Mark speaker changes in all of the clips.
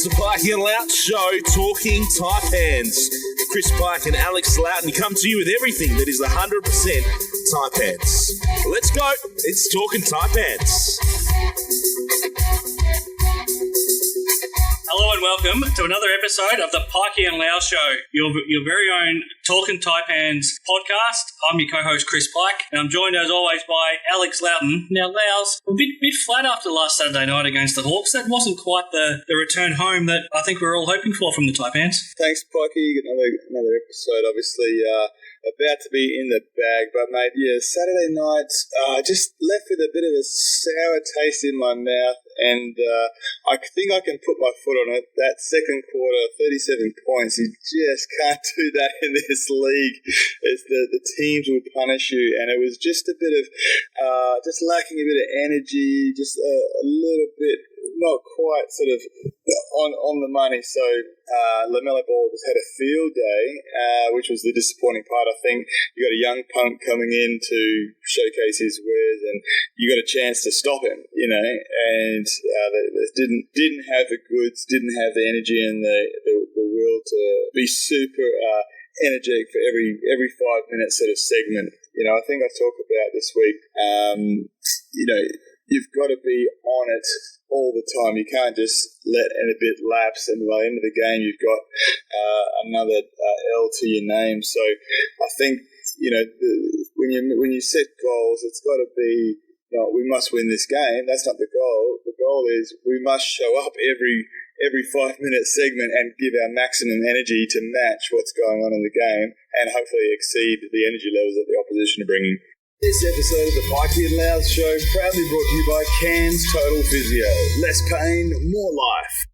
Speaker 1: the Pikey and Loughz Show, Talkin Taipans. Chris Pike and Alex Loughton come to you with everything that is 100% Taipans. Let's go. It's Talkin Taipans.
Speaker 2: Hello and welcome to another episode of the Pikey and Loughz Show, your very own Talkin Taipans podcast. I'm your co-host Chris Pike, and I'm joined as always by Alex Loughton. Now, Loughz, a bit flat after last Saturday night against the Hawks. That wasn't quite the return home that I think we were all hoping for from the Taipans.
Speaker 3: Thanks, Pikey. Another episode, obviously. About to be in the bag, but mate, Saturday night, just left with a bit of a sour taste in my mouth, and I think I can put my foot on it. That second quarter, 37 points, you just can't do that in this league. The teams will punish you, and it was just a bit of, just lacking a bit of energy, just a little bit, not quite sort of on the money. So LaMelo Ball just had a field day, which was the disappointing part. I think you got a young punk coming in to showcase his wares, and you got a chance to stop him, and they didn't have the goods, didn't have the energy and the will to be super energetic for every 5 minute sort of segment. I think I talked about this week. You've got to be on it all the time. You can't just let a bit lapse, and by the end of the game, you've got another L to your name. So I think when you set goals, it's got to be we must win this game. That's not the goal. The goal is we must show up every 5 minute segment and give our maximum energy to match what's going on in the game, and hopefully exceed the energy levels that the opposition are bringing.
Speaker 1: This episode of the Pikey and Loughz Show proudly brought to you by Cairns Total Physio. Less pain, more life.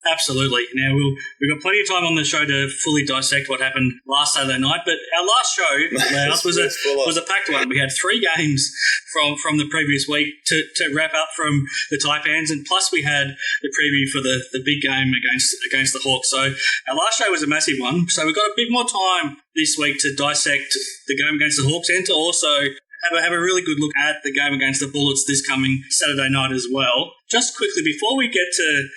Speaker 2: Absolutely. Now, we've got plenty of time on the show to fully dissect what happened last Saturday night, but our last show, Loughz, was a packed one. We had 3 games from the previous week to wrap up from the Taipans, and plus we had the preview for the big game against the Hawks. So our last show was a massive one. So we've got a bit more time this week to dissect the game against the Hawks and to also have a really good look at the game against the Bullets this coming Saturday night as well. Just quickly, before we get to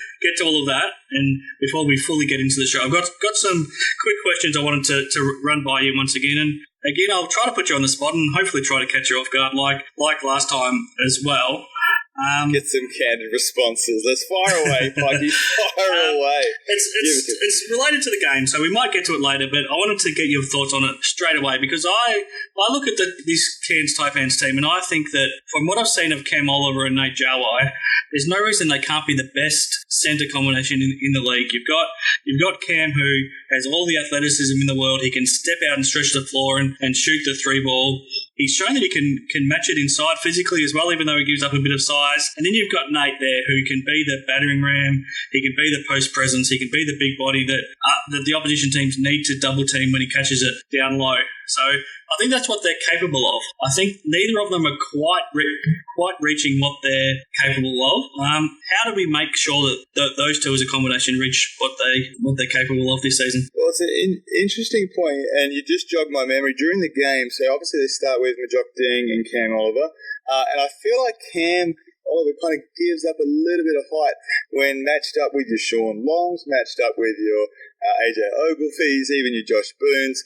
Speaker 2: all of that, and before we fully get into the show, I've got some quick questions I wanted to run by you once again. And again, I'll try to put you on the spot and hopefully try to catch you off guard like last time as well.
Speaker 3: Get some candid responses. Let's fire away, Pikey. Fire away.
Speaker 2: It's related to the game, so we might get to it later, but I wanted to get your thoughts on it straight away because I look at this Cairns Taipans team and I think that from what I've seen of Cam Oliver and Nate Jawai, there's no reason they can't be the best centre combination in the league. You've got Cam, who has all the athleticism in the world. He can step out and stretch the floor and shoot the 3 ball. He's shown that he can match it inside physically as well, even though he gives up a bit of size. And then you've got Nate there, who can be the battering ram. He can be the post presence. He can be the big body that the opposition teams need to double team when he catches it down low. So I think that's what they're capable of. I think neither of them are quite reaching what they're capable of. How do we make sure that those two as a combination reach what they're capable of this season?
Speaker 3: Well, it's an interesting point, and you just jogged my memory during the game. So obviously they start with Majok Ding and Cam Oliver, and I feel like Cam Oliver kind of gives up a little bit of height when matched up with your Sean Longs, matched up with your AJ Ogilvies, even your Josh Boones.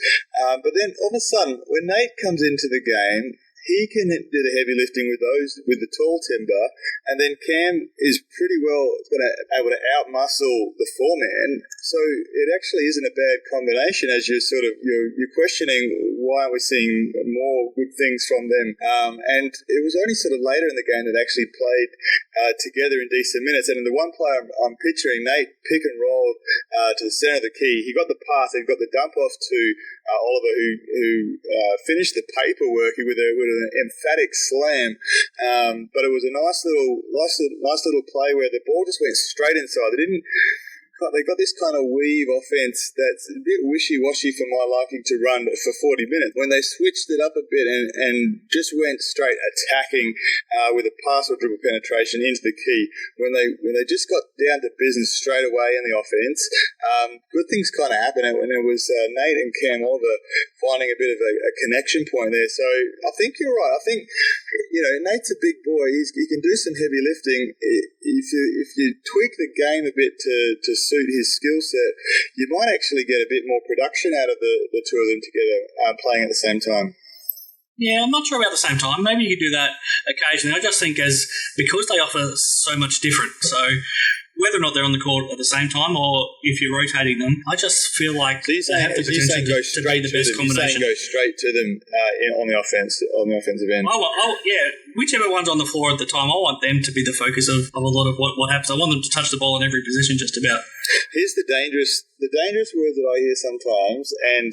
Speaker 3: But then all of a sudden, when Nate comes into the game, he can do the heavy lifting with the tall timber, and then Cam is pretty well going to able to outmuscle the 4-man. So it actually isn't a bad combination as you're questioning why aren't we seeing more good things from them. And it was only sort of later in the game that actually played together in decent minutes. And in the one play I'm picturing, Nate pick and roll to the centre of the key. He got the pass and got the dump off to Oliver, who finished the paperwork with an emphatic slam. But it was a nice little play where the ball just went straight inside. They didn't got this kind of weave offense that's a bit wishy-washy for my liking to run for 40 minutes. When they switched it up a bit and just went straight attacking with a pass or dribble penetration into the key, when they just got down to business straight away in the offense, good things kind of happened. And it was Nate and Cam Oliver finding a bit of a connection point there. So I think you're right. I think, Nate's a big boy. He can do some heavy lifting. If you tweak the game a bit to suit his skill set, you might actually get a bit more production out of the two of them together playing at the same time.
Speaker 2: Yeah, I'm not sure about the same time. Maybe you could do that occasionally. I just think because they offer so much different. So whether or not they're on the court at the same time or if you're rotating them, I just feel like they have the potential to be the best combination.
Speaker 3: You're saying go straight to them on the offensive end.
Speaker 2: Yeah, whichever one's on the floor at the time, I want them to be the focus of a lot of what happens. I want them to touch the ball in every position just about.
Speaker 3: Here's the dangerous words that I hear sometimes, and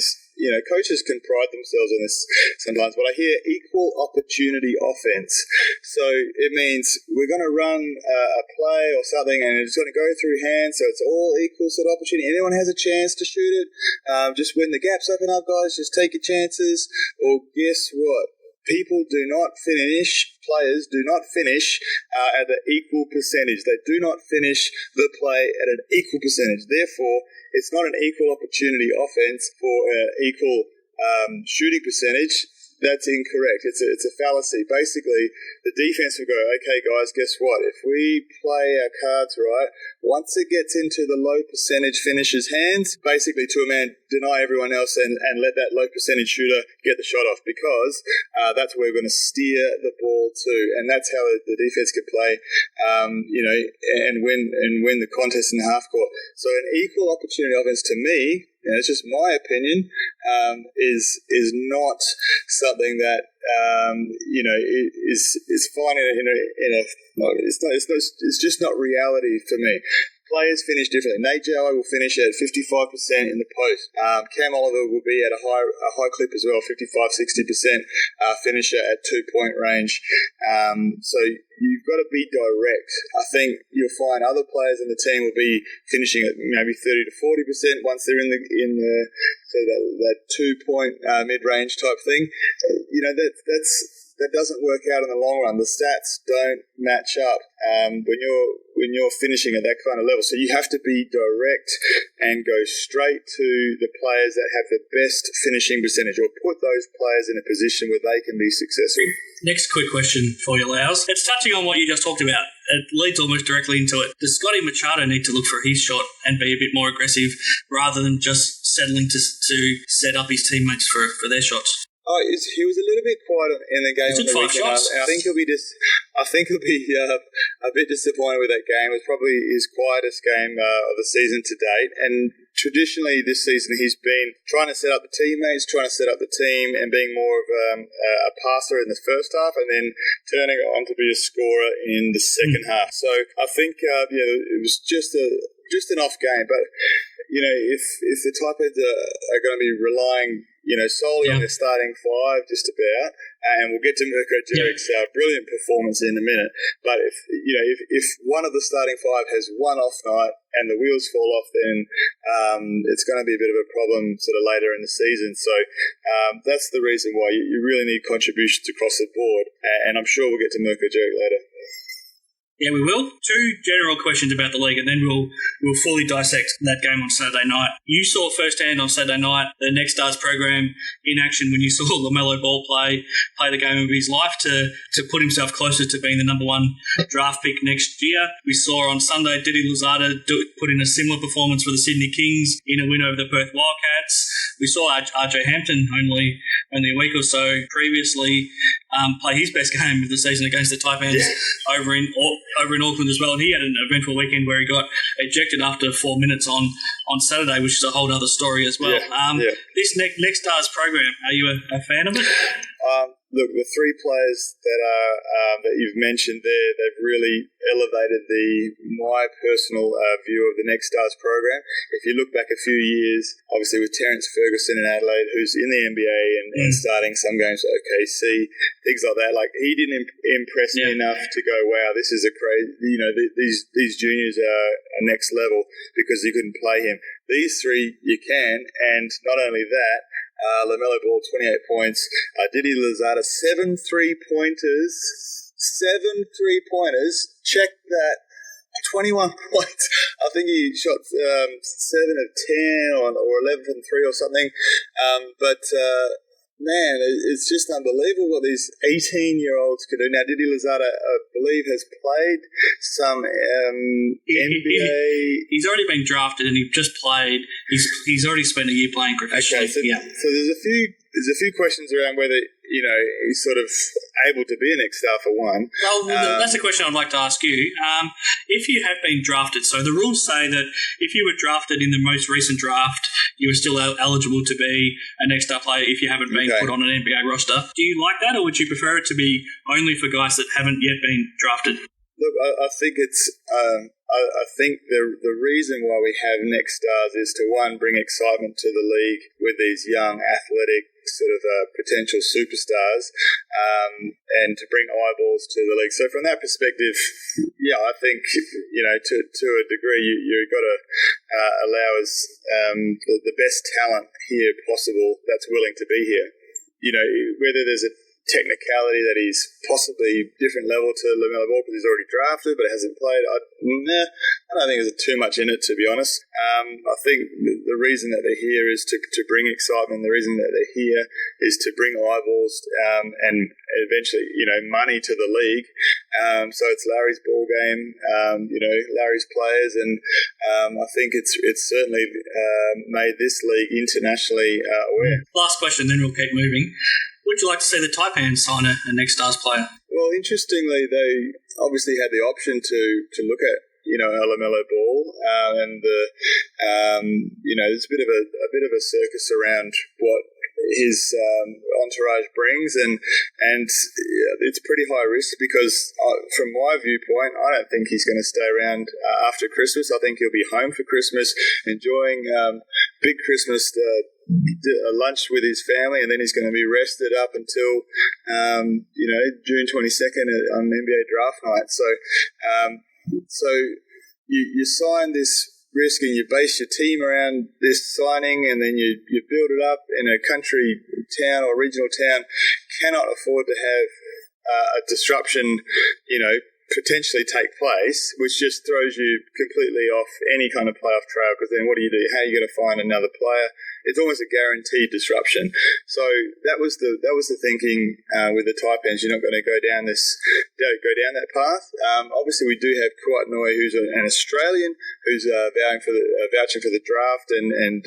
Speaker 3: coaches can pride themselves on this sometimes, but I hear equal opportunity offense. So it means we're going to run a play or something and it's going to go through hands, so it's all equal sort of opportunity. Anyone has a chance to shoot it. Just when the gaps open up, guys, just take your chances. Or guess what? Players do not finish at the equal percentage. They do not finish the play at an equal percentage. Therefore, it's not an equal opportunity offense for an equal shooting percentage. That's incorrect. It's a fallacy. Basically, the defense will go, okay, guys, guess what? If we play our cards right, once it gets into the low percentage finishers' hands, basically to a man, deny everyone else and let that low percentage shooter get the shot off, because that's where we're going to steer the ball to, and that's how the defense can play, and win the contest in the half court. So an equal opportunity offense, to me, it's just my opinion, is not something that is fine it's just not reality for me. Players finish differently. Nate Jawai will finish at 55% in the post. Cam Oliver will be at a high clip as well, 55-60% finisher at 2-point range. So you've got to be direct. I think you'll find other players in the team will be finishing at maybe 30-40% once they're in that 2-point mid-range type thing. That doesn't work out in the long run. The stats don't match up when you're finishing at that kind of level. So you have to be direct and go straight to the players that have the best finishing percentage, or put those players in a position where they can be successful.
Speaker 2: Next quick question for you, Loughz. It's touching on what you just talked about. It leads almost directly into it. Does Scotty Machado need to look for his shot and be a bit more aggressive rather than just settling to set up his teammates for their shots?
Speaker 3: He was a little bit quiet in the game.
Speaker 2: He took 5 shots.
Speaker 3: I think he'll be a bit disappointed with that game. It was probably his quietest game of the season to date. And traditionally this season he's been trying to set up the teammates, trying to set up the team, and being more of a passer in the first half, and then turning on to be a scorer in the second half. So I think it was just an off game. But if the Taipans are going to be relying solely on their starting 5, just about, and we'll get to Mirko Djeric's brilliant performance in a minute. But if one of the starting 5 has one off night and the wheels fall off, then it's going to be a bit of a problem sort of later in the season. So that's the reason why you really need contributions across the board, and I'm sure we'll get to Mirko Djeric later.
Speaker 2: Yeah, we will. 2 general questions about the league, and then we'll fully dissect that game on Saturday night. You saw firsthand on Saturday night the Next Stars program in action when you saw LaMelo Ball play the game of his life to put himself closer to being the number 1 draft pick next year. We saw on Sunday Didi Louzada put in a similar performance for the Sydney Kings in a win over the Perth Wildcats. We saw RJ Hampton only a week or so previously play his best game of the season against the Taipans over in Auckland as well, and he had an eventful weekend where he got ejected after 4 minutes on Saturday, which is a whole other story as well. This Next Stars program, are you a fan of it?
Speaker 3: Look, the three players that you've mentioned there, they've really elevated my personal view of the Next Stars program. If you look back a few years, obviously with Terence Ferguson in Adelaide, who's in the NBA and starting some games for OKC, things like that. Like, he didn't impress me enough to go, wow, this is a crazy. These juniors are next level, because you couldn't play him. These three you can, and not only that. LaMelo Ball, 28 points. Didi Louzada, 7 3-pointers. 7 3-pointers. Check that. 21 points. I think he shot 7 of 10 or 11 from 3 or something. Man, it's just unbelievable what these 18-year-olds could do. Now, Didi Louzada, I believe, has played some NBA.
Speaker 2: He's already been drafted and he just played. He's already spent a year playing professionally.
Speaker 3: Okay, so there's a few questions around whether he's sort of able to be an Next Star for one.
Speaker 2: Well, that's a question I'd like to ask you. If you have been drafted, so the rules say that if you were drafted in the most recent draft, you are still eligible to be a Next Star player if you haven't been put on an NBA roster. Do you like that, or would you prefer it to be only for guys that haven't yet been drafted?
Speaker 3: Look, I think it's. I think the reason why we have Next Stars is to, one, bring excitement to the league with these young, athletic, sort of potential superstars, and to bring eyeballs to the league. So from that perspective, I think to a degree you've got to allow us the best talent here possible that's willing to be here. Whether there's a technicality that he's possibly different level to LaMelo Ball because he's already drafted but hasn't played. I don't think there's too much in it, to be honest. I think the reason that they're here is to bring excitement. The reason that they're here is to bring eyeballs and eventually, money to the league. So it's Larry's ball game, Larry's players, and I think it's certainly made this league internationally aware.
Speaker 2: Last question, then we'll keep moving. Would you like to see the Taipans sign a Next Stars player?
Speaker 3: Well, interestingly, they obviously had the option to look at LaMelo Ball, and there's a bit of a circus around what his entourage brings, and it's pretty high risk because from my viewpoint, I don't think he's going to stay around after Christmas. I think he'll be home for Christmas, enjoying big Christmas lunch with his family, and then he's going to be rested up until June 22nd on NBA draft night. So you sign this risk and you base your team around this signing, and then you build it up in a country town or regional town. Cannot afford to have a disruption, potentially take place, which just throws you completely off any kind of playoff trail, because then what do? How are you going to find another player? It's almost a guaranteed disruption. So that was the thinking with the Taipans. You're not going to go down that path. Obviously, we do have Kouatnoi, who's an Australian, who's vouching for the draft, and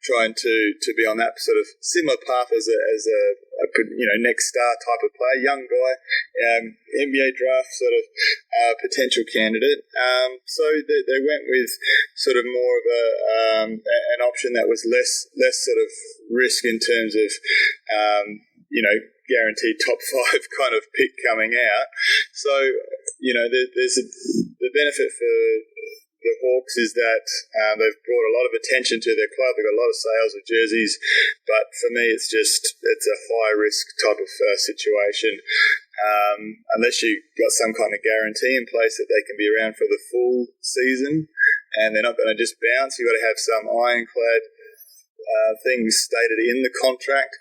Speaker 3: trying to be on that sort of similar path as a Next Star type of player, young guy, NBA draft sort of potential candidate. So they went with sort of more of an option that was less sort of risk in terms of guaranteed top 5 kind of pick coming out. So there's the benefit for the Hawks is that they've brought a lot of attention to their club. They've got a lot of sales of jerseys, but for me, it's a high risk type of situation. Unless you got some kind of guarantee in place that they can be around for the full season, and they're not going to just bounce. You've got to have some ironclad things stated in the contract.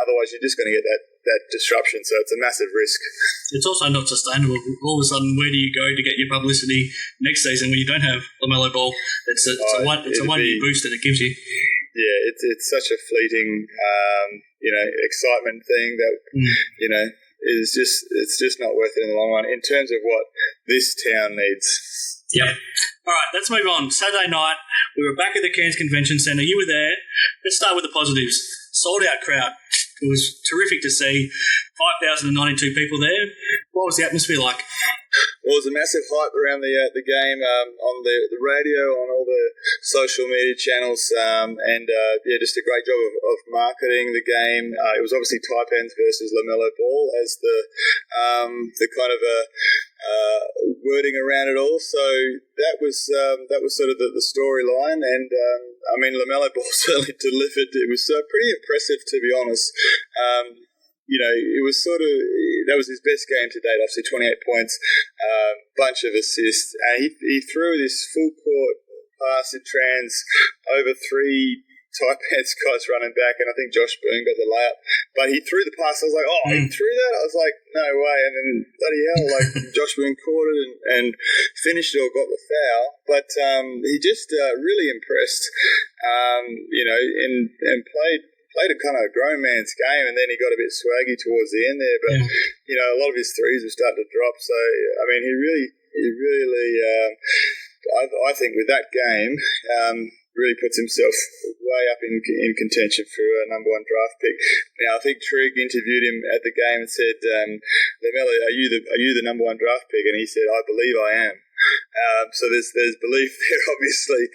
Speaker 3: Otherwise, you're just going to get that disruption. So it's a massive risk.
Speaker 2: It's also not sustainable. All of a sudden, where do you go to get your publicity next season when you don't have LaMelo Ball? It's a one-year boost that it gives you.
Speaker 3: Yeah, it's such a fleeting, excitement thing that it's just not worth it in the long run in terms of what this town needs.
Speaker 2: Yep. All right, let's move on. Saturday night, we were back at the Cairns Convention Centre. You were there. Let's start with the positives. Sold-out crowd. It was terrific to see 5,092 people there. What was the atmosphere like?
Speaker 3: Well, there was a massive hype around the game on the radio, on all the social media channels, just a great job of marketing the game. It was obviously Taipans versus LaMelo Ball as the kind of wording around it all. So that was sort of the storyline, and LaMelo Ball certainly delivered. It was pretty impressive, to be honest. It was that was his best game to date, obviously 28 points, bunch of assists. He threw this full court pass in trans over 3 Taipans guys running back, and I think Josh Boone got the layup. But he threw the pass. I was like, he threw that? I was like, no way. And then, bloody hell, Josh Boone caught it and finished it or got the foul. But he just really impressed, and played a kind of grown man's game, and then he got a bit swaggy towards the end there. But, a lot of his threes were starting to drop. So, he really, I think with that game, really puts himself way up in contention for a number 1 draft pick. Now, I think Trigg interviewed him at the game and said, LaMelo, are you the number 1 draft pick? And he said, I believe I am. So there's belief there, obviously.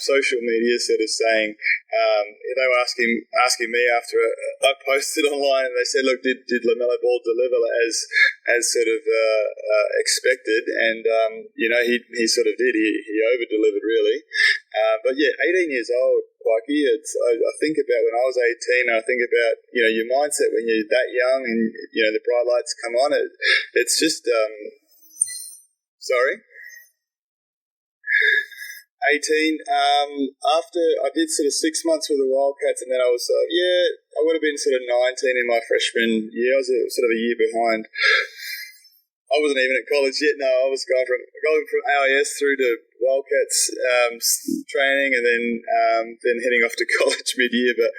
Speaker 3: Social media sort of saying, they were asking me after I posted online, and they said, look, did LaMelo Ball deliver as sort of expected? And, he sort of did. He over-delivered, really. But 18 years old, Pikey, I think about when I was 18, I think about, your mindset when you're that young and, the bright lights come on. It's just... Sorry? 18. After I did sort of 6 months with the Wildcats, and then I was, I would have been sort of 19 in my freshman year. I was sort of a year behind. I wasn't even at college yet. No, I was going from AIS through to Wildcats training, and then heading off to college mid-year. But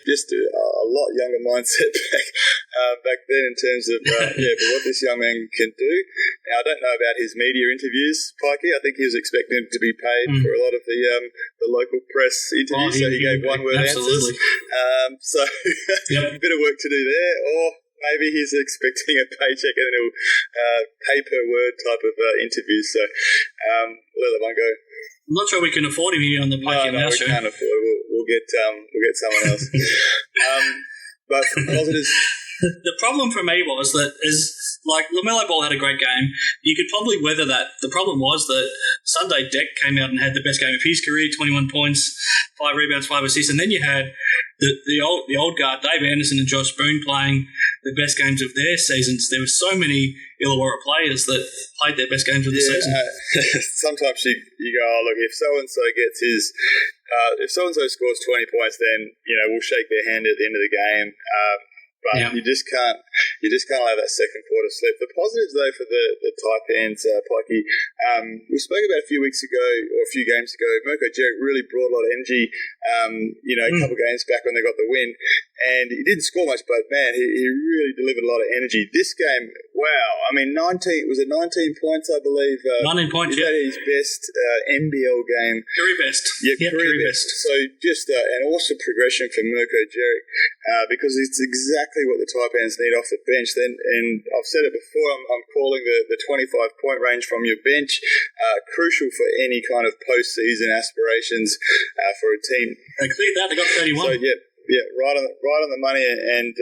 Speaker 3: just a lot younger mindset back then in terms of but what this young man can do. Now, I don't know about his media interviews, Pikey. I think he was expecting to be paid for a lot of the local press interviews, so he gave one-word answers. So a bit of work to do there, or maybe he's expecting a paycheck and then he'll pay per word type of interviews. So let that one go.
Speaker 2: I'm not sure we can afford him here on the Pikey and Loughz show.
Speaker 3: We can't afford it. We'll get someone else. But for positives.
Speaker 2: The problem for me was that LaMelo Ball had a great game. You could probably weather that. The problem was that Sunday Deck came out and had the best game of his career, 21 points, 5 rebounds, 5 assists, and then you had the old guard, Dave Anderson and Josh Boone, playing the best games of their seasons. There were so many Illawarra players that played their best games of the season.
Speaker 3: Sometimes you go, look, if so-and-so gets his... if so-and-so scores 20 points, then, we'll shake their hand at the end of the game. But you just can't allow that second quarter slip. The positives, though, for the Taipans, Pikey, we spoke about a few weeks ago, or a few games ago, Mirko Djeric really brought a lot of energy, a couple of games back when they got the win. And he didn't score much, but, man, he really delivered a lot of energy. This game, wow. 19 points, I believe.
Speaker 2: 19 points,
Speaker 3: Is that his best NBL game?
Speaker 2: Career best.
Speaker 3: Yeah, career best. So just an awesome progression for Mirko Djeric, because it's exactly what the Taipans need off the bench. And I've said it before, I'm calling the 25-point range from your bench crucial for any kind of postseason aspirations for a team.
Speaker 2: They cleared that. They got 31.
Speaker 3: So, right on the money, and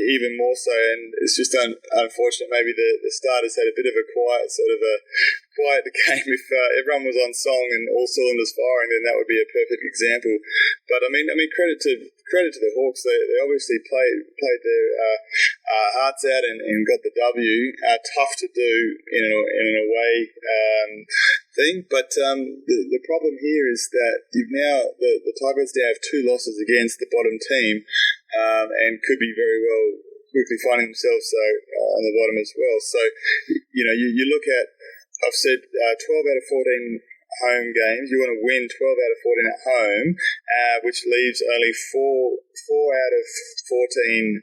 Speaker 3: even more so. And it's just unfortunate. Maybe the starters had a bit of a quiet game. If everyone was on song and all cylinders firing, then that would be a perfect example. But credit to the Hawks. They obviously played their hearts out and got the W. Tough to do in an away thing, but the problem here is that the Tigers now have 2 losses against the bottom team, and could be very well quickly finding themselves on the bottom as well. So you look at, I've said 12 out of 14 home games. You want to win 12 out of 14 at home, which leaves only 4 out of 14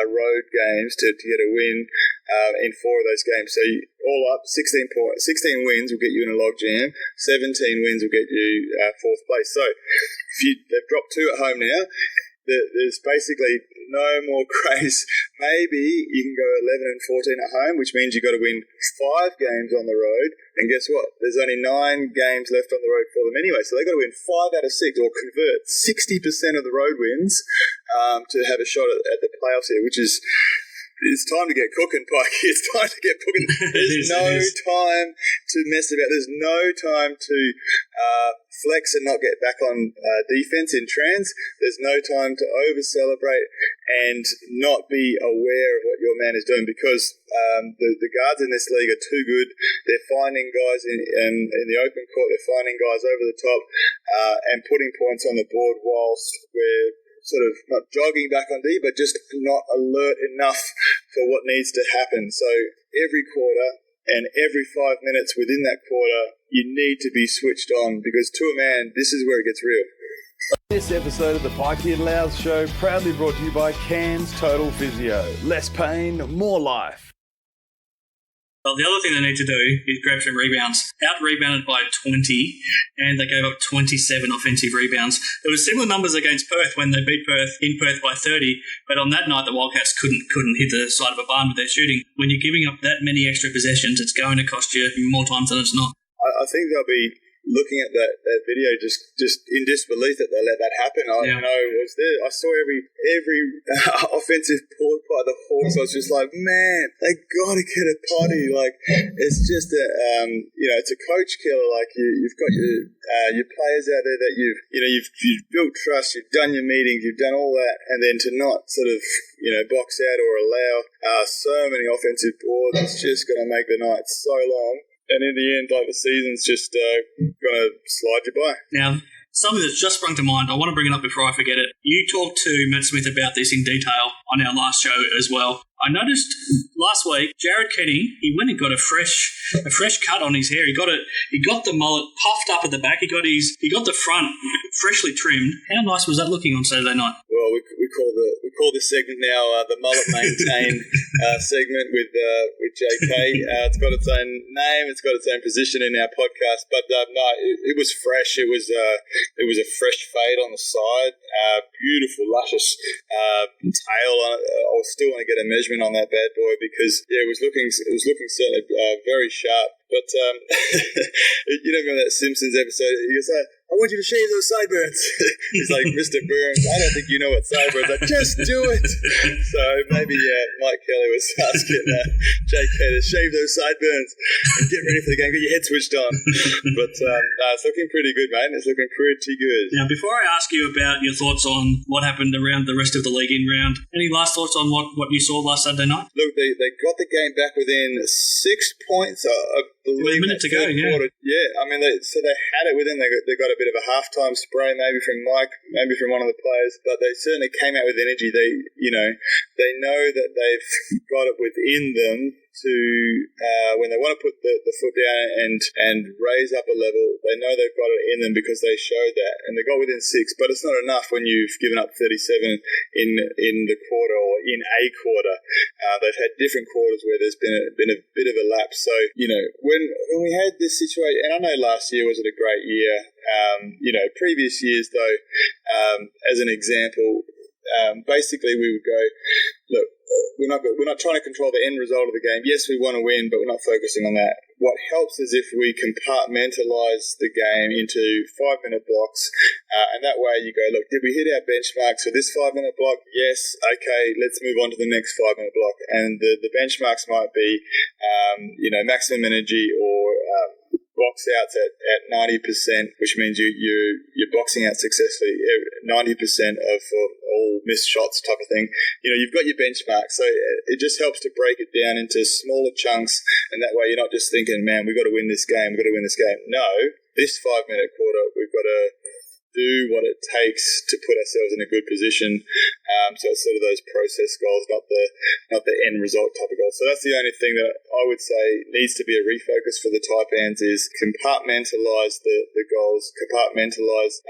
Speaker 3: road games to get a win in 4 of those games. So all up, 16 wins will get you in a log jam. 17 wins will get you 4th place. So they've dropped 2 at home now. there's basically no more grace. Maybe you can go 11 and 14 at home, which means you've got to win 5 games on the road. And guess what? There's only 9 games left on the road for them anyway. So they've got to win 5 out of 6 or convert 60% of the road wins to have a shot at the playoffs here, which is... It's time to get cooking, Pike. It's time to get cooking. There's no time to mess about. There's no time to flex and not get back on defense in trans. There's no time to over-celebrate and not be aware of what your man is doing, because the guards in this league are too good. They're finding guys in the open court. They're finding guys over the top and putting points on the board whilst we're sort of not jogging back on D, but just not alert enough for what needs to happen. So every quarter and every 5 minutes within that quarter, you need to be switched on, because to a man, this is where it gets real.
Speaker 4: This episode of the Pikey and Loughz Show proudly brought to you by Cairns Total Physio. Less pain, more life.
Speaker 2: Well, the other thing they need to do is grab some rebounds. Out-rebounded by 20, and they gave up 27 offensive rebounds. There were similar numbers against Perth when they beat Perth in Perth by 30, but on that night the Wildcats couldn't hit the side of a barn with their shooting. When you're giving up that many extra possessions, it's going to cost you more times than it's not.
Speaker 3: I think they'll be looking at that video just in disbelief that they let that happen. I was there. I saw every offensive port by the Hawks. I was just like, man, they got to get a potty. Like, it's just it's a coach killer. Like, you've got your players out there that you've built trust. You've done your meetings. You've done all that, and then to not sort of box out or allow so many offensive boards, it's just going to make the night so long. And in the end, the season's just going to slide you by.
Speaker 2: Now, something that's just sprung to mind, I want to bring it up before I forget it. You talked to Matt Smith about this in detail on our last show as well. I noticed last week, Jared Kenny, he went and got a fresh cut on his hair. He got the mullet puffed up at the back. He got the front freshly trimmed. How nice was that looking on Saturday night?
Speaker 3: Well, we call this segment now the Mullet Maintain segment with JK. It's got its own name. It's got its own position in our podcast. But no, it was fresh. It was a fresh fade on the side. Beautiful, luscious tail on it. I still want to get a measurement on that bad boy, because it was looking certainly very sharp. But you know, remember that Simpsons episode? He goes, I want you to shave those sideburns. He's like, Mr. Burns, I don't think you know what sideburns are. Just do it. So maybe Mike Kelly was asking JK to shave those sideburns and get ready for the game. Get your head switched on. But it's looking pretty good, mate. It's looking pretty good.
Speaker 2: Now, before I ask you about your thoughts on what happened around the rest of the league in round, any last thoughts on what you saw last Saturday night?
Speaker 3: Look, they got the game back within 6 points. I believe
Speaker 2: a minute to go,
Speaker 3: quarter. Yeah, I mean, they had it within. They got a bit of a halftime spray, maybe from Mike, maybe from one of the players, but they certainly came out with energy. They know that they've got it within them to when they want to put the foot down and raise up a level. They know they've got it in them because they showed that, and they got within 6. But it's not enough when you've given up 37 in the quarter or in a quarter. They've had different quarters where there's been a bit of a lapse. So when we had this situation, and I know last year wasn't a great year. Previous years though, as an example, basically we would go, look, we're not trying to control the end result of the game. Yes, we want to win, but we're not focusing on that. What helps is if we compartmentalize the game into 5-minute blocks, and that way you go, look, did we hit our benchmarks for this 5-minute block? Yes. Okay, let's move on to the next 5-minute block. And the benchmarks might be, maximum energy or box outs at 90%, which means you're boxing out successfully 90% of all missed shots type of thing. You've got your benchmark, so it just helps to break it down into smaller chunks, and that way you're not just thinking, man, we've got to win this game. No, this 5-minute quarter, we've got to do what it takes to put ourselves in a good position. So it's sort of those process goals, not the end result type of goals. So that's the only thing that I would say needs to be a refocus for the Taipans is compartmentalize the goals, compartmentalize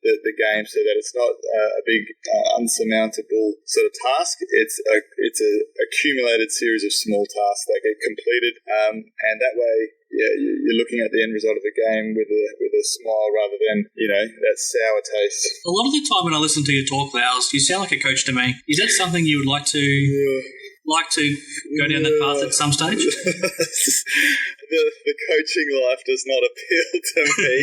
Speaker 3: the game so that it's not a big unsurmountable sort of task. It's a accumulated series of small tasks that get completed, and that way you're looking at the end result of the game with a smile rather than, that sour taste.
Speaker 2: A lot of the time when I listen to your talk, Loughz, you sound like a coach to me. Is that something you would like to go down that path at some stage?
Speaker 3: The coaching life does not appeal to me.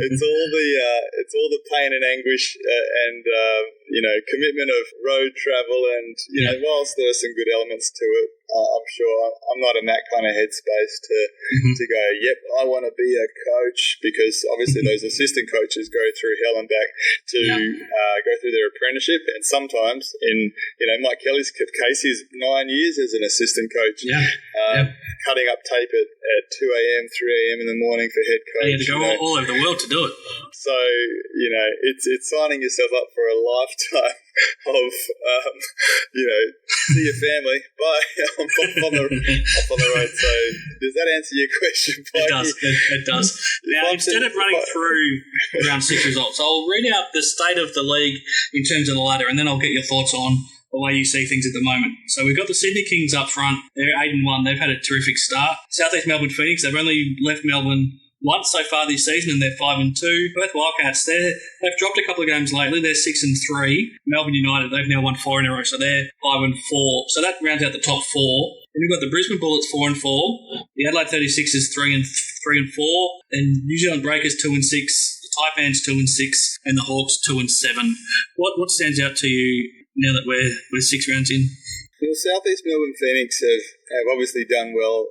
Speaker 3: It's all the pain and anguish and commitment of road travel, and whilst there are some good elements to it, I'm sure I'm not in that kind of headspace to go, yep, I want to be a coach, because obviously those assistant coaches go through hell and back to go through their apprenticeship, and sometimes in Mike Kelly's case, he's 9 years as an assistant coach, cutting up tape at 2 a.m., 3 a.m. in the morning for head coach.
Speaker 2: You had to go all over the world to do it.
Speaker 3: So, it's signing yourself up for a lifetime of, see your family, bye, off on the road. So, does that answer your question, Pikey?
Speaker 2: It does. Now, instead of running through round 6 results, I'll read out the state of the league in terms of the ladder, and then I'll get your thoughts on the way you see things at the moment. So we've got the Sydney Kings up front. They're 8-1. They've had a terrific start. Southeast Melbourne Phoenix, they've only left Melbourne once so far this season, and they're 5-2. Both Wildcats, they've dropped a couple of games lately. They're 6-3. Melbourne United, they've now won 4 in a row, so they're 5-4. So that rounds out the top 4. Then we've got the Brisbane Bullets 4-4. The Adelaide 36ers 3-4. Then New Zealand Breakers 2-6. The Taipans 2-6, and the Hawks 2-7. What stands out to you now that we're 6 rounds in?
Speaker 3: Well, Southeast Melbourne Phoenix have obviously done well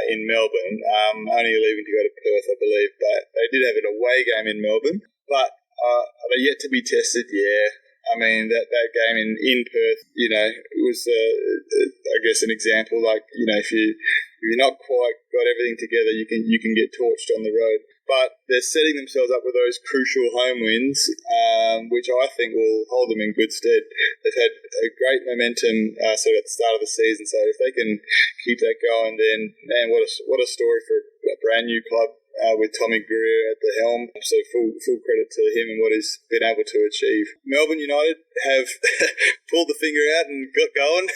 Speaker 3: in Melbourne, only leaving to go to Perth, I believe, but they did have an away game in Melbourne. But are they yet to be tested? Yeah. I mean, that game in Perth, it was, I guess, an example. Like, if you're not quite got everything together, you can get torched on the road. But they're setting themselves up with those crucial home wins, which I think will hold them in good stead. They've had a great momentum at the start of the season, so if they can keep that going, then, man, what a story for a brand new club with Tommy Greer at the helm. So full credit to him and what he's been able to achieve. Melbourne United have pulled the finger out and got going,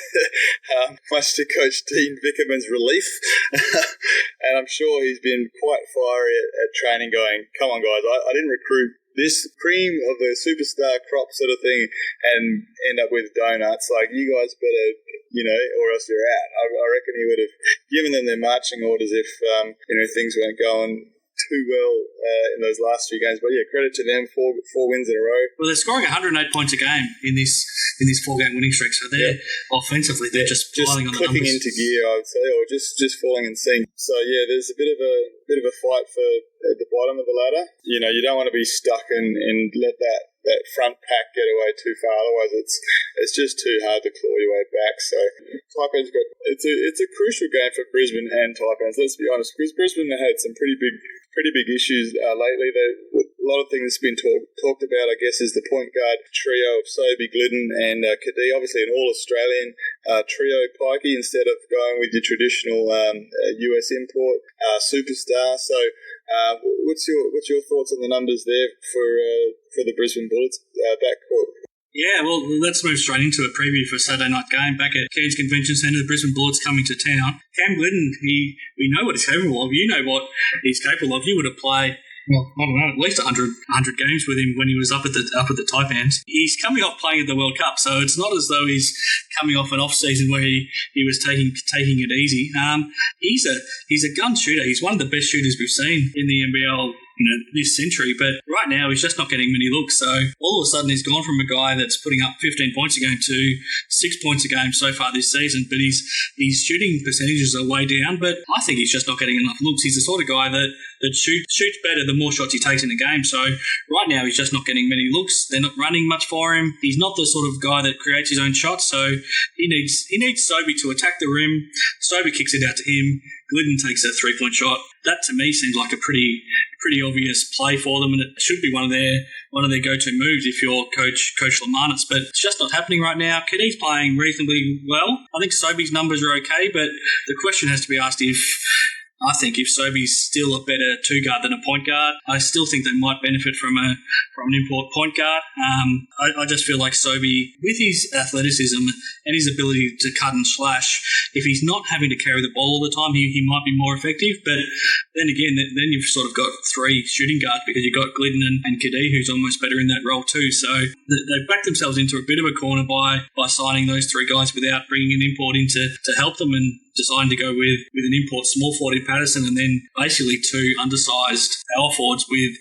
Speaker 3: much to Coach Dean Vickerman's relief. And I'm sure he's been quite fiery at training, going, come on guys, I didn't recruit this cream of the superstar crop sort of thing and end up with donuts. Like, you guys better, or else you're out. I reckon he would have given them their marching orders if, things weren't going too well in those last few games. But yeah, credit to them, four wins in a row.
Speaker 2: Well, they're scoring 108 points a game in this 4-game winning streak. So they're offensively, they're just piling on the numbers.
Speaker 3: Clicking into gear, I would say, or just falling in sync. So yeah, there's a bit of a fight for at the bottom of the ladder. You don't want to be stuck and let that front pack get away too far. Otherwise, it's just too hard to claw your way back. So Taipans it's a crucial game for Brisbane and Taipans. Let's be honest, because Brisbane had some pretty big issues lately. A lot of things that's been talked about, I guess, is the point guard trio of Sobey, Glidden and Didi. Obviously an all-Australian trio, Pikey, instead of going with your traditional US import superstar. So what's your thoughts on the numbers there for the Brisbane Bullets backcourt?
Speaker 2: Yeah, well, let's move straight into a preview for Saturday night game back at Cairns Convention Centre. The Brisbane Bullets coming to town. Cam Glidden, we know what he's capable of. You know what he's capable of. You would have played, well, I don't know, at least 100 games with him when he was up at the Taipans. He's coming off playing at the World Cup, so it's not as though he's coming off an off season where he was taking it easy. He's a gun shooter. He's one of the best shooters we've seen in the NBL this century, but right now he's just not getting many looks. So all of a sudden he's gone from a guy that's putting up 15 points a game to 6 points a game so far this season, but his shooting percentages are way down. But I think he's just not getting enough looks. He's the sort of guy that shoots better the more shots he takes in a game. So right now he's just not getting many looks. They're not running much for him. He's not the sort of guy that creates his own shots. So he needs Sobey to attack the rim. Sobey kicks it out to him. Glidden takes a 3-point shot. That to me seems like a pretty obvious play for them, and it should be one of their go-to moves if you're Coach Lamanis. But it's just not happening right now. Keddy's playing reasonably well. I think Sobey's numbers are okay, but the question has to be asked if I think if Sobey's still a better two-guard than a point guard, I still think they might benefit from an import point guard. I just feel like Sobey, with his athleticism and his ability to cut and slash, if he's not having to carry the ball all the time, he might be more effective. But then again, then you've sort of got three shooting guards because you've got Glidden and Didi, who's almost better in that role too. So they've backed themselves into a bit of a corner by signing those three guys without bringing an import in to help them, and designed to go with an import small forward in Patterson, and then basically two undersized power forwards with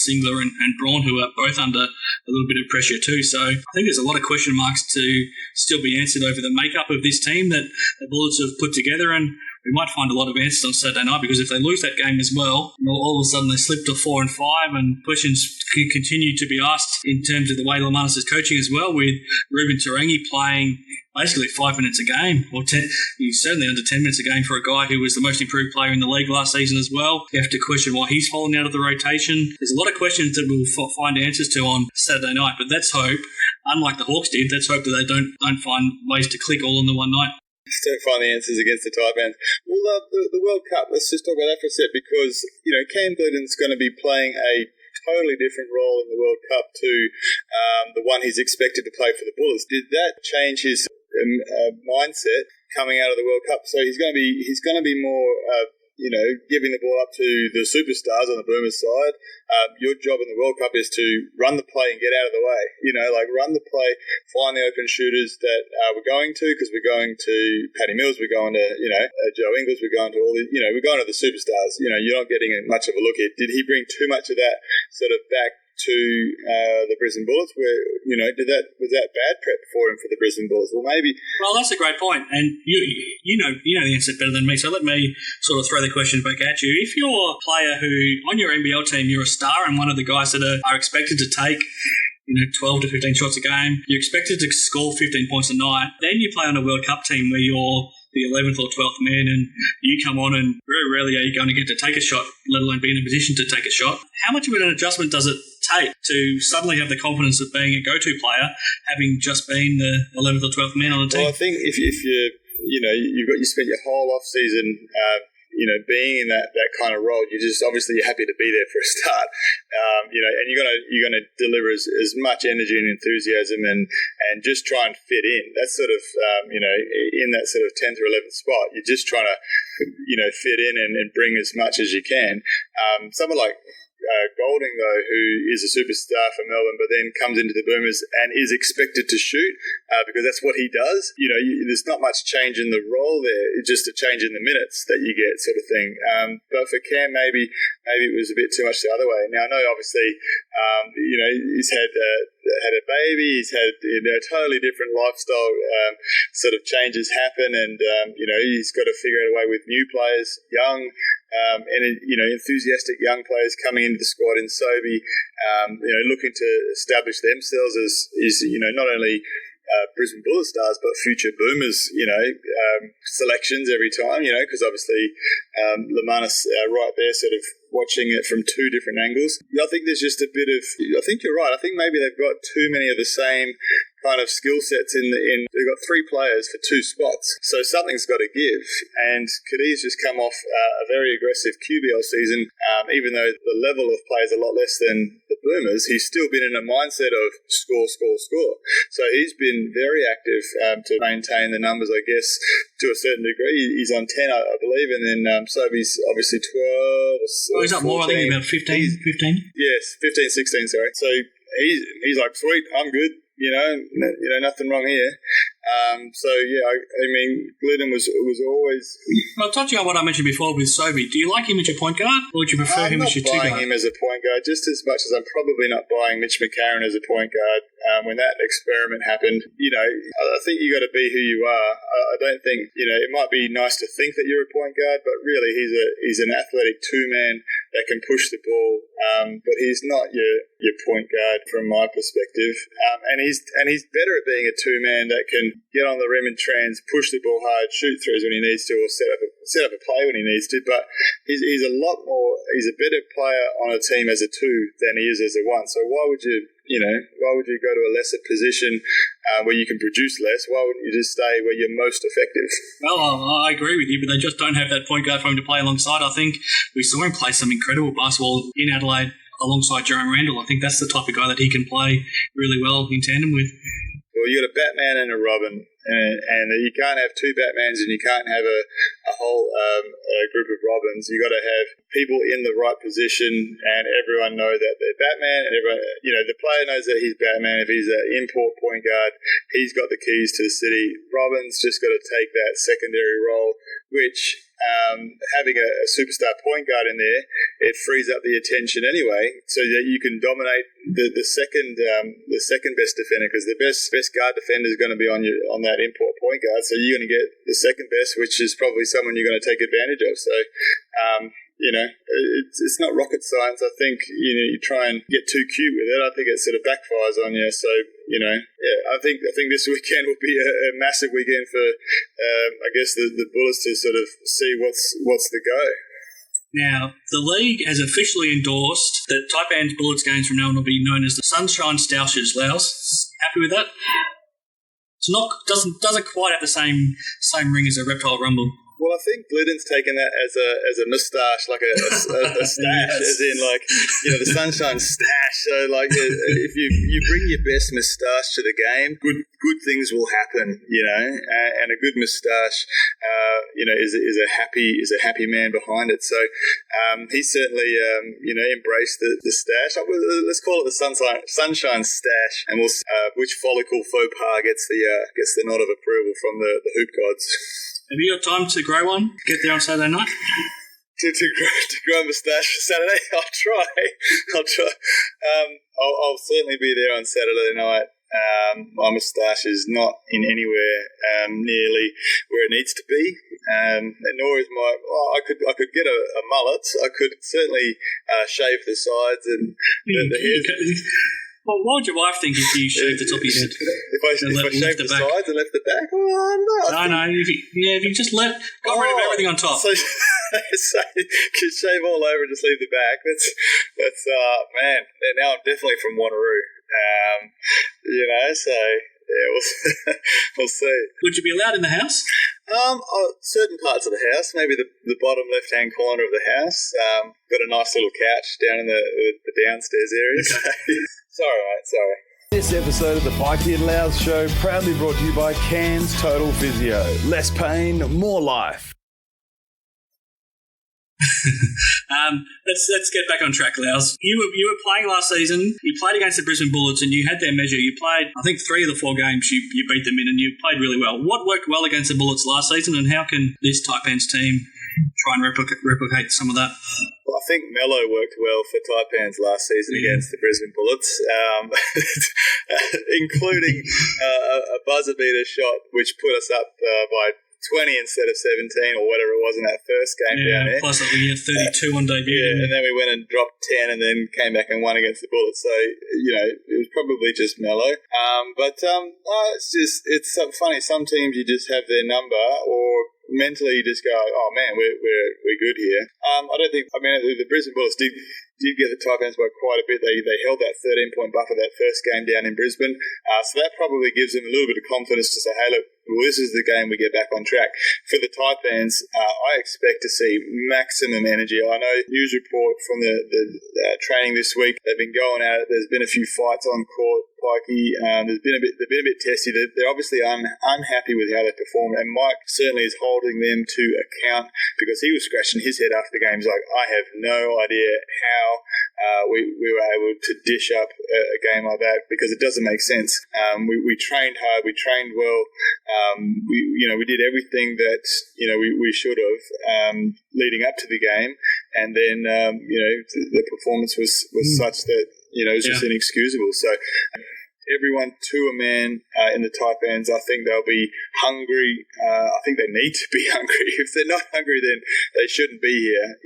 Speaker 2: Singler and Braun, who are both under a little bit of pressure too. So I think there's a lot of question marks to still be answered over the makeup of this team that the Bullets have put together, and we might find a lot of answers on Saturday night, because if they lose that game as well, all of a sudden they slip to 4 and 5, and questions continue to be asked in terms of the way Lamanis is coaching as well, with Ruben Tarangi playing basically 5 minutes a game, or 10, he's certainly under 10 minutes a game for a guy who was the most improved player in the league last season as well. You have to question why he's fallen out of the rotation. There's a lot of questions that we'll find answers to on Saturday night, but let's hope, unlike the Hawks did, let's hope that they don't find ways to click all in the one night.
Speaker 3: Don't find the answers against the Taipans. Well, the World Cup, let's just talk about that for a sec, because, Cam Glidden's going to be playing a totally different role in the World Cup to the one he's expected to play for the Bullets. Did that change his mindset coming out of the World Cup? So he's going to be more giving the ball up to the superstars on the Boomers side. Your job in the World Cup is to run the play and get out of the way. Run the play, find the open shooters that we're going to, because we're going to Paddy Mills, we're going to, Joe Ingles, we're going to all the, we're going to the superstars. You're not getting much of a look here. Did he bring too much of that sort of back to the Brisbane Bullets? Where, was that bad prep for him for the Brisbane Bullets? Well, maybe.
Speaker 2: Well, that's a great point, and you know the answer better than me. So let me sort of throw the question back at you. If you're a player who on your NBL team you're a star and one of the guys that are expected to take 12 to 15 shots a game, you're expected to score 15 points a night, then you play on a World Cup team where you're the 11th or 12th man, and you come on and very rarely are you going to get to take a shot, let alone be in a position to take a shot. How much of an adjustment does it take to suddenly have the confidence of being a go-to player, having just been the 11th or 12th man on the team?
Speaker 3: Well, I think if you spent your whole off season being in that kind of role, you're happy to be there for a start, and you're gonna deliver as much energy and enthusiasm and just try and fit in. That's sort of in that sort of 10th or 11th spot. You're just trying to fit in and bring as much as you can. Someone like Golding, though, who is a superstar for Melbourne, but then comes into the Boomers and is expected to shoot because that's what he does. There's not much change in the role there; it's just a change in the minutes that you get, sort of thing. But for Cam, maybe it was a bit too much the other way. Now, I know, obviously, he's had a baby, he's had a totally different lifestyle sort of changes happen, and he's got to figure out a way with new players, young. Enthusiastic young players coming into the squad in Sobey, looking to establish themselves as not only Brisbane Bullets stars, but future Boomers, selections every time, because obviously Lamanis right there sort of watching it from two different angles. I think there's just a bit of, I think you're right, I think maybe they've got too many of the same kind of skill sets they've got three players for two spots, so something's got to give. And Cadiz just come off a very aggressive QBL season, even though the level of play is a lot less than the Boomers. He's still been in a mindset of score. So he's been very active to maintain the numbers, I guess, to a certain degree. He's on 10, I believe, and then Sobey's obviously 12.
Speaker 2: He's up 14. More, I think, about 15.
Speaker 3: Yes, 15, 16, sorry. So he's like, sweet, I'm good. Nothing wrong here. Glidden was always.
Speaker 2: Well, touching on what I mentioned before with Sobey, do you like him as your point guard, or would you prefer him as your two guard?
Speaker 3: I'm not buying him as a point guard, just as much as I'm probably not buying Mitch McCarron as a point guard. When that experiment happened, I think you got to be who you are. I don't think it might be nice to think that you're a point guard, but really he's an athletic two-man that can push the ball, but he's not your point guard from my perspective. And he's better at being a two-man that can get on the rim and trans, push the ball hard, shoot threes when he needs to, or set up a play when he needs to, but he's a better player on a team as a 2 than he is as a 1. So why would you go to a lesser position where you can produce less? Why wouldn't you just stay where you're most effective?
Speaker 2: Well, I agree with you, but they just don't have that point guard for him to play alongside. I think we saw him play some incredible basketball in Adelaide alongside Jerome Randall. I think that's the type of guy that he can play really well in tandem with.
Speaker 3: Well, you got a Batman and a Robin, and you can't have 2 Batmans and you can't have a whole group of Robins. You got to have people in the right position, and everyone know that they're Batman. And everyone, the player knows that he's Batman. If he's an import point guard, he's got the keys to the city. Robin's just got to take that secondary role, which having a superstar point guard in there, it frees up the attention anyway, so that you can dominate the second best defender, because the best guard defender is going to be on that import point guard. So you're going to get the second best, which is probably someone you're going to take advantage of. So it's not rocket science. I think you try and get too cute with it. I think it sort of backfires on you. So I think this weekend will be a massive weekend for I guess the Bullets to sort of see what's the go.
Speaker 2: Now, the league has officially endorsed that Taipans Bullets games from now on will be known as the Sunshine Stoushes. Loughz, happy with that? It's not doesn't quite have the same ring as a Reptile Rumble.
Speaker 3: Well, I think Glidden's taken that as a moustache, like a stash, yes. As in the Sunshine Stash. So if you bring your best moustache to the game, good things will happen. And a good moustache, is a happy man behind it. So he's certainly embraced the stash. Let's call it the Sunshine Stash, and we'll which follicle faux pas gets the nod of approval from the hoop gods.
Speaker 2: Have you got time to grow one? Get there on Saturday night?
Speaker 3: To grow a moustache for Saturday? I'll try. I'll certainly be there on Saturday night. My moustache is not in anywhere nearly where it needs to be, and nor is my. I could get a mullet. I could certainly shave the sides and the hairs.
Speaker 2: Well, what would your wife think if you shaved the top of your head?
Speaker 3: If I shaved the sides and left the back? Oh, I don't know.
Speaker 2: No. If you just got rid of everything on top.
Speaker 3: So could shave all over and just leave the back. That's man. Now I'm definitely from Wanneroo. So yeah, we'll see.
Speaker 2: Would you be allowed in the house?
Speaker 3: Certain parts of the house, maybe the bottom left-hand corner of the house. Got a nice little couch down in the downstairs area. Okay. Sorry.
Speaker 4: This episode of the Pikey and Loughz Show proudly brought to you by Cairns Total Physio. Less pain, more life.
Speaker 2: Let's get back on track, Loughz. You were playing last season. You played against the Brisbane Bullets, and you had their measure. You played, I think, 3 of the 4 games. You beat them in, and you played really well. What worked well against the Bullets last season, and how can this Taipans team try and replicate some of that?
Speaker 3: Well, I think Melo worked well for Taipans last season against the Brisbane Bullets, including a buzzer beater shot, which put us up by 20 instead of 17 or whatever it was in that first game down there.
Speaker 2: Plus we had 32 on debut.
Speaker 3: Yeah, and then we went and dropped 10 and then came back and won against the Bullets. So, it was probably just Melo. It's funny. Some teams you just have their number, or mentally you just go, oh man, we're good here. The Brisbane Bullets did get the Taipans by quite a bit. They held that 13-point buffer that first game down in Brisbane. So that probably gives them a little bit of confidence to say, hey, look, well, this is the game we get back on track. For the Taipans, I expect to see maximum energy. I know news report from the training this week, they've been going at it. There's been a few fights on court, Pikey. They've been a bit testy. They're obviously unhappy with how they performed, and Mike certainly is holding them to account, because he was scratching his head after the game. He's like, I have no idea how we were able to dish up a game like that, because it doesn't make sense. We trained hard, we trained well. We did everything that we should have leading up to the game, and then the performance was such that it was just inexcusable. So everyone to a man in the Taipans, I think they'll be hungry. I think they need to be hungry. If they're not hungry, then they shouldn't be here.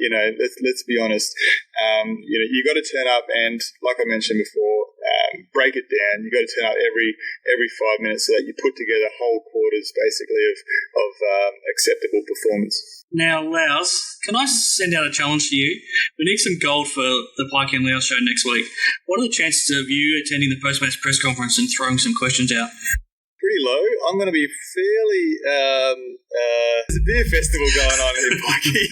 Speaker 3: Let's be honest. You got to turn up and, like I mentioned before, break it down. You got to turn up every 5 minutes so that you put together whole quarters, basically, of acceptable performance.
Speaker 2: Now, Loughz, can I send out a challenge to you? We need some gold for the Pikey and Loughz show next week. What are the chances of you attending the post-match press conference and throwing some questions out?
Speaker 3: Pretty low. I'm going to be fairly... there's a beer festival going on in Pikey.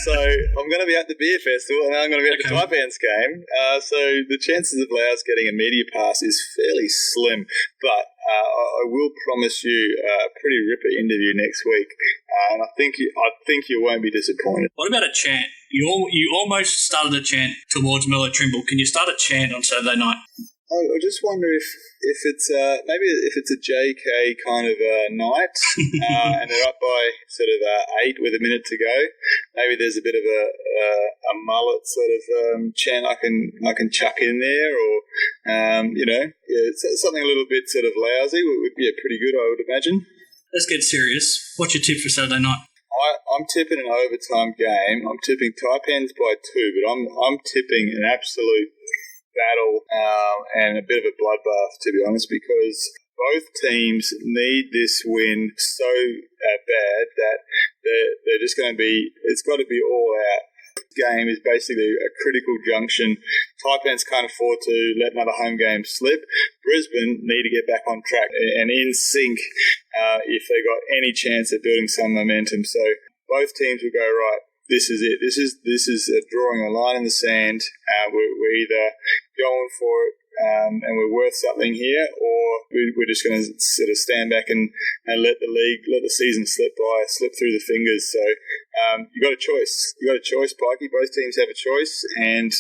Speaker 3: So I'm going to be at the beer festival and I'm going to be at the Taipans game. So the chances of Loughz getting a media pass is fairly slim. But I will promise you a pretty ripper interview next week. And I think you won't be disappointed.
Speaker 2: What about a chant? You almost started a chant towards Mellow Trimble. Can you start a chant on Saturday night?
Speaker 3: I just wonder if it's maybe if it's a JK kind of night and they're up by sort of 8 with a minute to go. Maybe there's a bit of a mullet sort of chant I can chuck in there, or it's something a little bit sort of lousy would be pretty good, I would imagine.
Speaker 2: Let's get serious. What's your tip for Saturday night?
Speaker 3: I'm tipping an overtime game. I'm tipping Taipans by 2, but I'm tipping an absolute battle and a bit of a bloodbath, to be honest, because both teams need this win so bad that they're just going to be, it's got to be all out. This game is basically a critical junction. Taipans can't afford to let another home game slip. Brisbane need to get back on track and in sync if they got any chance at building some momentum. So both teams will go, right, this is it. This is drawing a line in the sand. We're either going for it and we're worth something here, or we're just going to sort of stand back and let the season slip through the fingers. So you got a choice. Pikey. Both teams have a choice, and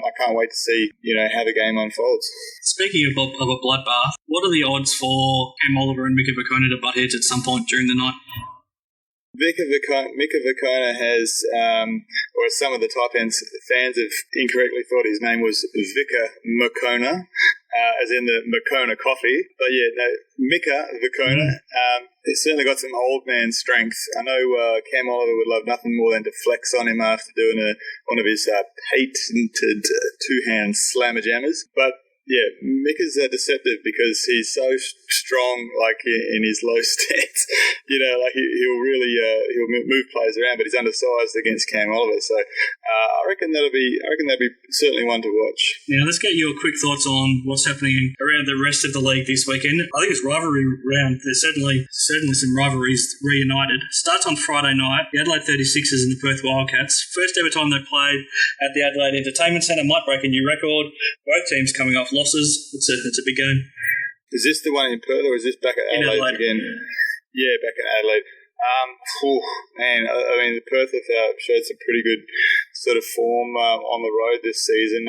Speaker 3: I can't wait to see how the game unfolds.
Speaker 2: Speaking of a bloodbath, what are the odds for Cam Oliver and Mirko Djeric to butt heads at some point during the night?
Speaker 3: Mirko Djeric has, or some of the Taipans fans have incorrectly thought his name was Vika Makona, as in the Makona coffee. But yeah, no, Mirko Djeric, he's certainly got some old man strength. I know Cam Oliver would love nothing more than to flex on him after doing one of his patented two-hand slammer jammers. But yeah, Mick is deceptive because he's so strong, like in his low stance. He'll really move players around, but he's undersized against Cam Oliver. So I reckon that'll be certainly one to watch.
Speaker 2: Now let's get your quick thoughts on what's happening around the rest of the league this weekend. I think it's rivalry round. There's certainly some rivalries reunited. Starts on Friday night. The Adelaide 36ers and the Perth Wildcats. First ever time they played at the Adelaide Entertainment Centre. Might break a new record. Both teams coming off losses. It's a big game.
Speaker 3: Is this the one in Perth or is this back at Adelaide again? Yeah, back at Adelaide. I mean, the Perth have showed some pretty good sort of form on the road this season.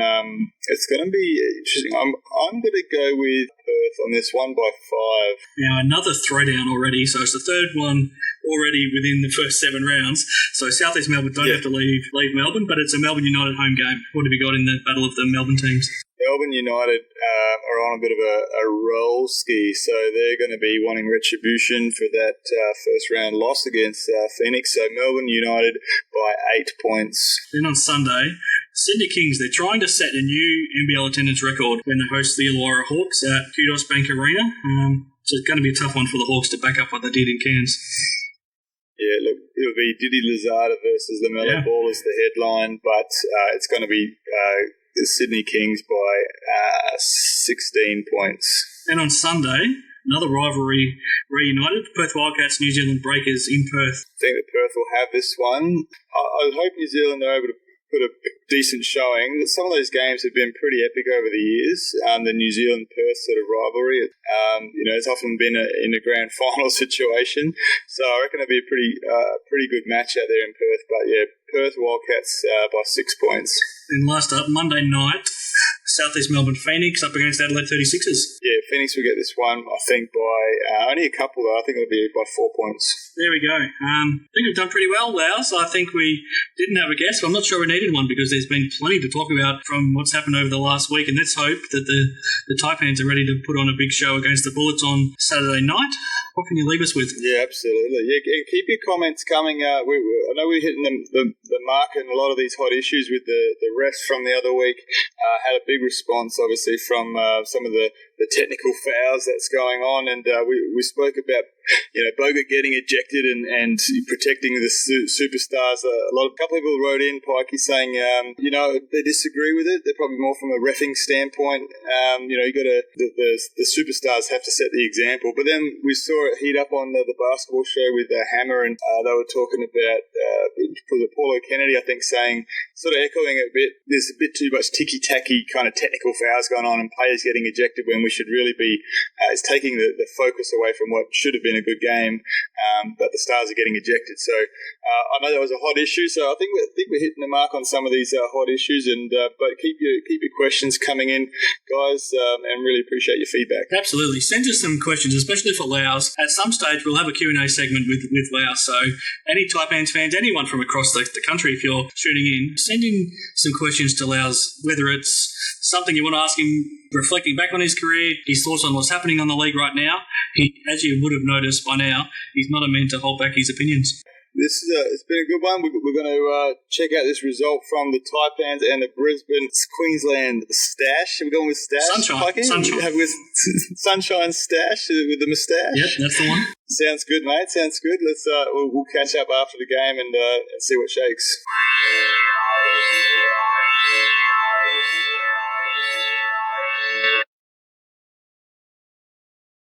Speaker 3: It's going to be interesting. I'm going to go with Perth on this one by 5.
Speaker 2: Now, another throwdown already. So it's the third one already within the first 7 rounds. So South East Melbourne don't have to leave Melbourne, but it's a Melbourne United home game. What have you got in the battle of the Melbourne teams?
Speaker 3: Melbourne United are on a bit of a roll ski, so they're going to be wanting retribution for that first round loss against Phoenix. So Melbourne United by 8 points.
Speaker 2: Then on Sunday, Sydney Kings, they're trying to set a new NBL attendance record when they host the Illawarra Hawks at Kudos Bank Arena. So it's going to be a tough one for the Hawks to back up what they did in Cairns.
Speaker 3: Yeah, look, it'll be Didi Louzada versus LaMelo Ball as the headline, but it's going to be the Sydney Kings by 16 points.
Speaker 2: And on Sunday, another rivalry reunited. Perth Wildcats, New Zealand Breakers in Perth.
Speaker 3: I think that Perth will have this one. I hope New Zealand are able to put a decent showing. Some of those games have been pretty epic over the years. The New Zealand-Perth sort of rivalry, it's often been in a grand final situation. So I reckon it'll be a pretty good match out there in Perth. But yeah, Perth Wildcats by 6 points.
Speaker 2: And last up, Monday night, Southeast Melbourne Phoenix up against Adelaide 36ers.
Speaker 3: Yeah, Phoenix will get this one, I think, by only a couple, though. I think it'll be by 4 points.
Speaker 2: There we go. I think we've done pretty well, Loughz. I think we didn't have a guest, but I'm not sure we needed one because there's been plenty to talk about from what's happened over the last week, and let's hope that the Taipans are ready to put on a big show against the Bullets on Saturday night. What can you leave us with?
Speaker 3: Yeah, absolutely. Yeah, and keep your comments coming. I know we're hitting the mark in a lot of these hot issues with the refs from the other week. Had a big response, obviously, from some of the technical fouls that's going on, and we spoke about Bogut getting ejected and protecting the superstars. A couple of people wrote in, Pikey, saying they disagree with it. They're probably more from a reffing standpoint. You got to the superstars have to set the example. But then we saw it heat up on the basketball show with Hammer, and they were talking about Paulo Kennedy, I think, saying, sort of echoing a bit, there's a bit too much ticky-tacky kind of technical fouls going on and players getting ejected when we should really be it's taking the focus away from what should have been a good game, but the stars are getting ejected. So I know that was a hot issue, so I think we're hitting the mark on some of these hot issues, and but keep your questions coming in, guys, and really appreciate your feedback.
Speaker 2: Absolutely. Send us some questions, especially for Loughz. At some stage, we'll have a Q&A segment with Loughz, so any Taipans fans, anyone from across the country, if you're tuning in, send in some questions to Loughz, whether it's something you want to ask him reflecting back on his career, his thoughts on what's happening on the league right now. As you would have noticed by now, he's not a man to hold back his opinions.
Speaker 3: It's been a good one. We're going to check out this result from the Taipans and the Brisbane Queensland Stash. We're going with Stash. Sunshine. Have with Sunshine Stash with the moustache.
Speaker 2: Yep, that's the one.
Speaker 3: Sounds good, mate. Sounds good. Let's we'll catch up after the game and see what shakes.